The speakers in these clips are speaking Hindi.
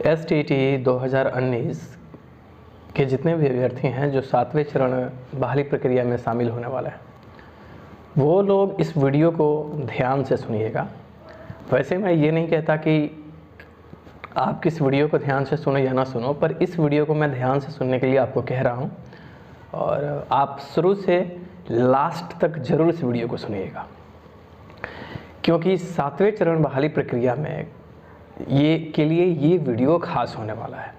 STT 2019 के जितने भी अभ्यर्थी हैं जो 7वें चरण बहाली प्रक्रिया में शामिल होने वाले हैं, वो लोग इस वीडियो को ध्यान से सुनिएगा। वैसे मैं ये नहीं कहता कि आप किस वीडियो को ध्यान से सुनो या ना सुनो, पर इस वीडियो को मैं ध्यान से सुनने के लिए आपको कह रहा हूँ और आप शुरू से लास्ट तक ज़रूर इस वीडियो को सुनिएगा, क्योंकि 7वें चरण बहाली प्रक्रिया में ये वीडियो खास होने वाला है।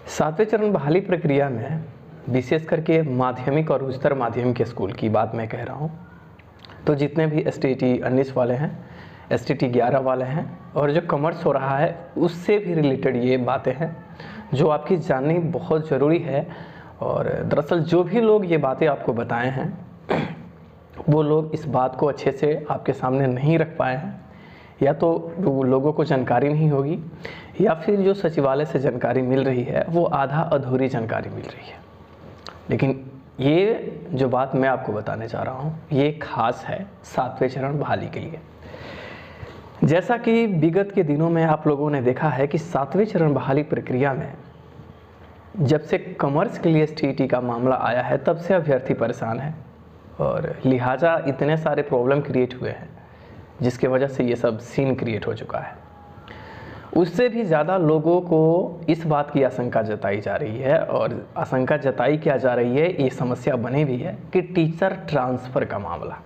7वें चरण बहाली प्रक्रिया में विशेष करके माध्यमिक और उच्चतर माध्यमिक स्कूल की बात मैं कह रहा हूँ, तो जितने भी STT 19 वाले हैं, STT 11 वाले हैं और जो कॉमर्स हो रहा है उससे भी रिलेटेड ये बातें हैं जो आपकी जाननी बहुत ज़रूरी है। और दरअसल जो भी लोग ये बातें आपको बताए हैं वो लोग इस बात को अच्छे से आपके सामने नहीं रख पाए हैं, या तो लोगों को जानकारी नहीं होगी, या फिर जो सचिवालय से जानकारी मिल रही है वो आधा अधूरी जानकारी मिल रही है। लेकिन ये जो बात मैं आपको बताने जा रहा हूँ ये खास है 7वें चरण बहाली के लिए। जैसा कि विगत के दिनों में आप लोगों ने देखा है कि 7वें चरण बहाली प्रक्रिया में जब से कॉमर्स के लिए STT का मामला आया है तब से अभ्यर्थी परेशान है और लिहाजा इतने सारे प्रॉब्लम क्रिएट हुए हैं जिसके वजह से ये सब सीन क्रिएट हो चुका है। उससे भी ज़्यादा लोगों को इस बात की आशंका जताई जा रही है, और आशंका जताई क्या जा रही है, ये समस्या बनी भी है कि टीचर ट्रांसफ़र का मामला,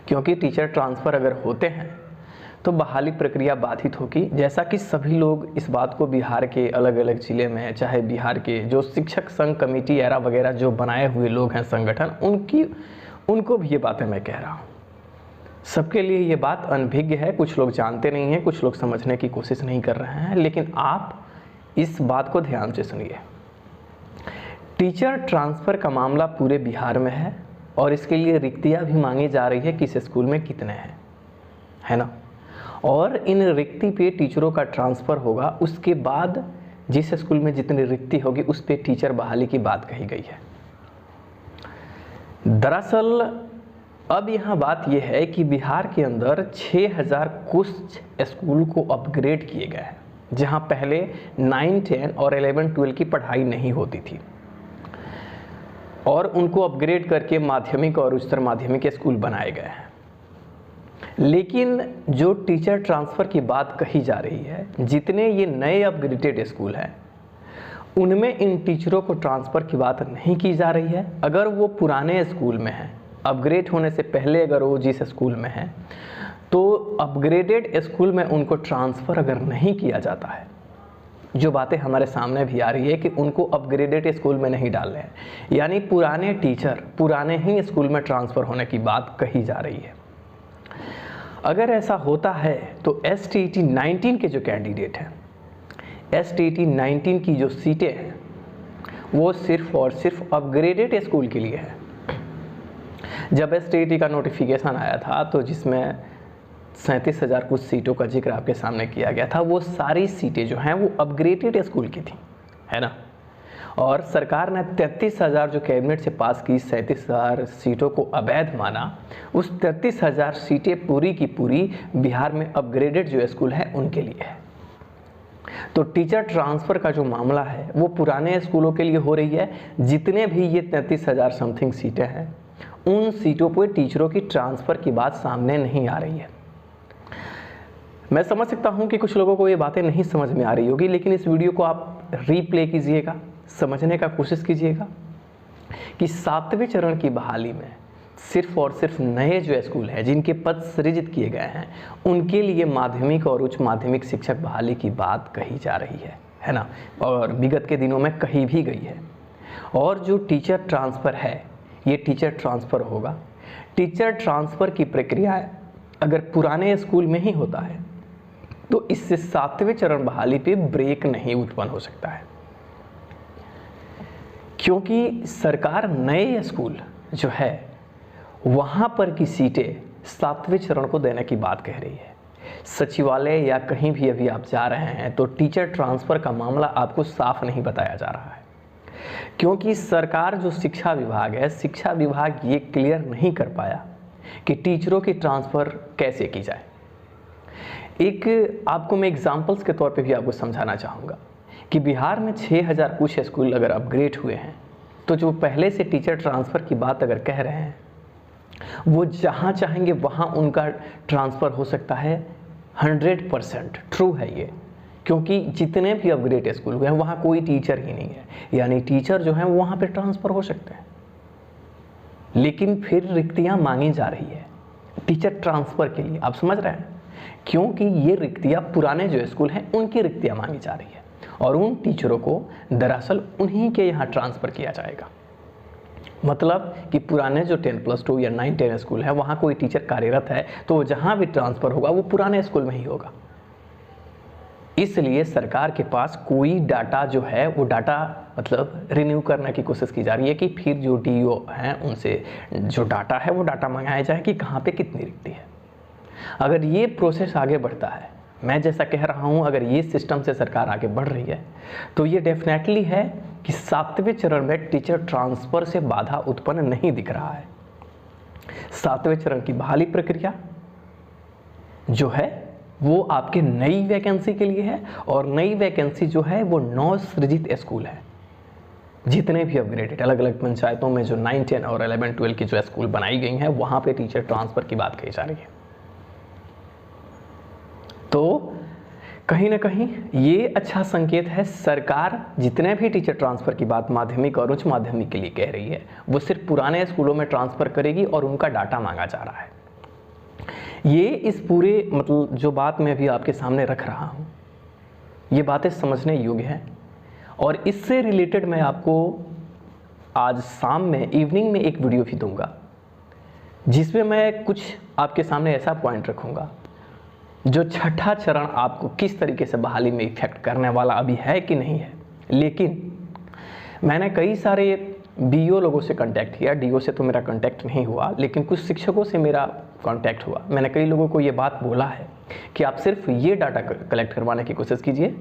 क्योंकि टीचर ट्रांसफ़र अगर होते हैं तो बहाली प्रक्रिया बाधित होगी। जैसा कि सभी लोग इस बात को बिहार के अलग अलग ज़िले में, चाहे बिहार के जो शिक्षक संघ कमेटी एरा वगैरह जो बनाए हुए लोग हैं संगठन, उनको भी ये बातें मैं कह रहा हूँ। सबके लिए ये बात अनभिज्ञ है, कुछ लोग जानते नहीं हैं, कुछ लोग समझने की कोशिश नहीं कर रहे हैं, लेकिन आप इस बात को ध्यान से सुनिए। टीचर ट्रांसफ़र का मामला पूरे बिहार में है और इसके लिए रिक्तियाँ भी मांगी जा रही है, किस स्कूल में कितने हैं, है ना। और इन रिक्ति पे टीचरों का ट्रांसफ़र होगा, उसके बाद जिस स्कूल में जितनी रिक्ति होगी उस पे टीचर बहाली की बात कही गई है। दरअसल अब यहाँ बात यह है कि बिहार के अंदर 6000 कुछ स्कूल को अपग्रेड किए गए हैं, जहाँ पहले 9, 10 और 11, 12 की पढ़ाई नहीं होती थी, और उनको अपग्रेड करके माध्यमिक और उच्चतर माध्यमिक स्कूल बनाए गए हैं। लेकिन जो टीचर ट्रांसफ़र की बात कही जा रही है, जितने ये नए अपग्रेडेड स्कूल हैं उनमें इन टीचरों को ट्रांसफ़र की बात नहीं की जा रही है। अगर वो पुराने स्कूल में हैं, अपग्रेड होने से पहले अगर वो जिस स्कूल में हैं, तो अपग्रेडेड स्कूल में उनको ट्रांसफ़र अगर नहीं किया जाता है, जो बातें हमारे सामने भी आ रही है कि उनको अपग्रेडेड स्कूल में नहीं डाल रहे हैं, यानी पुराने टीचर पुराने ही स्कूल में ट्रांसफ़र होने की बात कही जा रही है। अगर ऐसा होता है तो STT 19 के जो कैंडिडेट हैं, STT 19 की जो सीटें हैं वो सिर्फ और सिर्फ अपग्रेडेड स्कूल के लिए है। जब STT का नोटिफिकेशन आया था तो जिसमें 37,000 कुछ सीटों का जिक्र आपके सामने किया गया था, वो सारी सीटें जो हैं वो अपग्रेडेड स्कूल की थी, है ना। और सरकार ने 33,000 जो कैबिनेट से पास की 37,000 सीटों को अवैध माना। उस 33,000 सीटें पूरी की पूरी बिहार में अपग्रेडेड जो स्कूल हैं उनके लिए है। तो टीचर ट्रांसफ़र का जो मामला है वो पुराने स्कूलों के लिए हो रही है। जितने भी ये 33,000 समथिंग सीटें हैं उन सीटों पर टीचरों की ट्रांसफ़र की बात सामने नहीं आ रही है। मैं समझ सकता हूँ कि कुछ लोगों को ये बातें नहीं समझ में आ रही होगी, लेकिन इस वीडियो को आप रीप्ले कीजिएगा, समझने का कोशिश कीजिएगा कि 7वें चरण की बहाली में सिर्फ और सिर्फ नए जो स्कूल हैं जिनके पद सृजित किए गए हैं उनके लिए माध्यमिक और उच्च माध्यमिक शिक्षक बहाली की बात कही जा रही है ना, और विगत के दिनों में कही भी गई है। और जो टीचर ट्रांसफ़र है ये टीचर ट्रांसफ़र होगा। टीचर ट्रांसफ़र की प्रक्रिया अगर पुराने स्कूल में ही होता है तो इससे 7वें चरण बहाली पे ब्रेक नहीं उत्पन्न हो सकता है, क्योंकि सरकार नए स्कूल जो है वहाँ पर की सीटें 7वें चरण को देने की बात कह रही है। सचिवालय या कहीं भी अभी आप जा रहे हैं तो टीचर ट्रांसफ़र का मामला आपको साफ नहीं बताया जा रहा है, क्योंकि सरकार जो शिक्षा विभाग है, शिक्षा विभाग ये क्लियर नहीं कर पाया कि टीचरों की ट्रांसफ़र कैसे की जाए। एक आपको मैं एग्जांपल्स के तौर पे भी आपको समझाना चाहूँगा कि बिहार में 6000 कुछ स्कूल अगर अपग्रेड हुए हैं, तो जो पहले से टीचर ट्रांसफ़र की बात अगर कह रहे हैं, वो जहाँ चाहेंगे वहाँ उनका ट्रांसफ़र हो सकता है। 100% ट्रू है ये, क्योंकि जितने भी अपग्रेड स्कूल हुए हैं वहाँ कोई टीचर ही नहीं है, यानी टीचर जो हैं वहाँ पे ट्रांसफ़र हो सकते हैं। लेकिन फिर रिक्तियाँ मांगी जा रही है टीचर ट्रांसफ़र के लिए, आप समझ रहे हैं, क्योंकि ये रिक्तियाँ पुराने जो स्कूल हैं उनकी रिक्तियाँ मांगी जा रही है और उन टीचरों को दरअसल उन्हीं के यहाँ ट्रांसफ़र किया जाएगा। मतलब कि पुराने जो 10+2 या 9-10 स्कूल है वहाँ कोई टीचर कार्यरत है तो वो जहाँ भी ट्रांसफ़र होगा वो पुराने स्कूल में ही होगा। इसलिए सरकार के पास कोई डाटा जो है वो डाटा मतलब रिन्यू करने की कोशिश की जा रही है कि फिर जो डीओ हैं उनसे जो डाटा है वो डाटा मंगाया जाए कि कहाँ पे कितनी रिक्ति है। अगर ये प्रोसेस आगे बढ़ता है, मैं जैसा कह रहा हूँ, अगर ये सिस्टम से सरकार आगे बढ़ रही है तो ये डेफिनेटली है कि 7वें चरण में टीचर ट्रांसफ़र से बाधा उत्पन्न नहीं दिख रहा है। 7वें चरण की बहाली प्रक्रिया जो है वो आपके नई वैकेंसी के लिए है और नई वैकेंसी जो है वो नव सृजित स्कूल है। जितने भी अपग्रेडेड अलग अलग पंचायतों में जो 9, 10 और 11, 12 की जो स्कूल बनाई गई हैं वहाँ पे टीचर ट्रांसफ़र की बात कही जा रही है। तो कहीं ना कहीं ये अच्छा संकेत है, सरकार जितने भी टीचर ट्रांसफ़र की बात माध्यमिक और उच्च माध्यमिक के लिए कह रही है वो सिर्फ पुराने स्कूलों में ट्रांसफ़र करेगी और उनका डाटा मांगा जा रहा है। ये इस पूरे मतलब जो बात मैं अभी आपके सामने रख रहा हूँ ये बातें समझने योग्य हैं और इससे रिलेटेड मैं आपको आज शाम में इवनिंग में एक वीडियो भी दूंगा जिसमें मैं कुछ आपके सामने ऐसा पॉइंट रखूँगा जो छठा चरण आपको किस तरीके से बहाली में इफेक्ट करने वाला अभी है कि नहीं है। लेकिन मैंने कई सारे बीओ लोगों से कांटेक्ट किया, डीओ से तो मेरा कांटेक्ट नहीं हुआ, लेकिन कुछ शिक्षकों से मेरा कांटेक्ट हुआ। मैंने कई लोगों को ये बात बोला है कि आप सिर्फ ये डाटा कलेक्ट करवाने की कोशिश कीजिए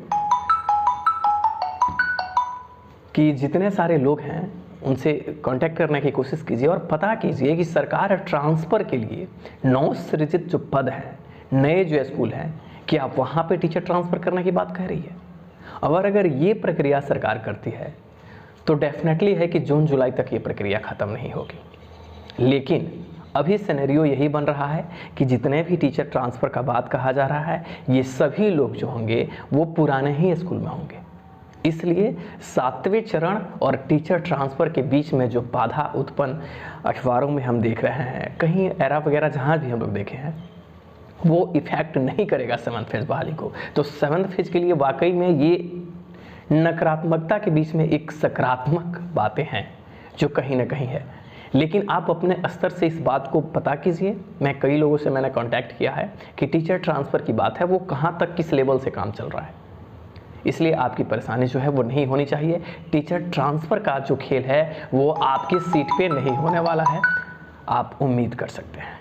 कि जितने सारे लोग हैं उनसे कांटेक्ट करने की कोशिश कीजिए और पता कीजिए कि सरकार ट्रांसफ़र के लिए नव सृजित जो पद हैं, नए जो स्कूल हैं, कि आप वहाँ पे टीचर ट्रांसफ़र करने की बात कह रही है। और अगर ये प्रक्रिया सरकार करती है तो डेफिनेटली है कि जून जुलाई तक ये प्रक्रिया ख़त्म नहीं होगी। लेकिन अभी सिनेरियो यही बन रहा है कि जितने भी टीचर ट्रांसफ़र का बात कहा जा रहा है ये सभी लोग जो होंगे वो पुराने ही स्कूल में होंगे। इसलिए 7वें चरण और टीचर ट्रांसफ़र के बीच में जो बाधा उत्पन्न अखबारों में हम देख रहे हैं, कहीं एरा वगैरह जहाँ भी हम लोग देखे हैं, वो इफ़ेक्ट नहीं करेगा 7th फेज़ बहाली को। तो 7th फेज़ के लिए वाकई में ये नकारात्मकता के बीच में एक सकारात्मक बातें हैं जो कहीं ना कहीं है। लेकिन आप अपने स्तर से इस बात को पता कीजिए। मैं कई लोगों से मैंने कांटेक्ट किया है कि टीचर ट्रांसफ़र की बात है वो कहाँ तक किस लेवल से काम चल रहा है, इसलिए आपकी परेशानी जो है वो नहीं होनी चाहिए। टीचर ट्रांसफ़र का जो खेल है वो आपकी सीट पे नहीं होने वाला है, आप उम्मीद कर सकते हैं।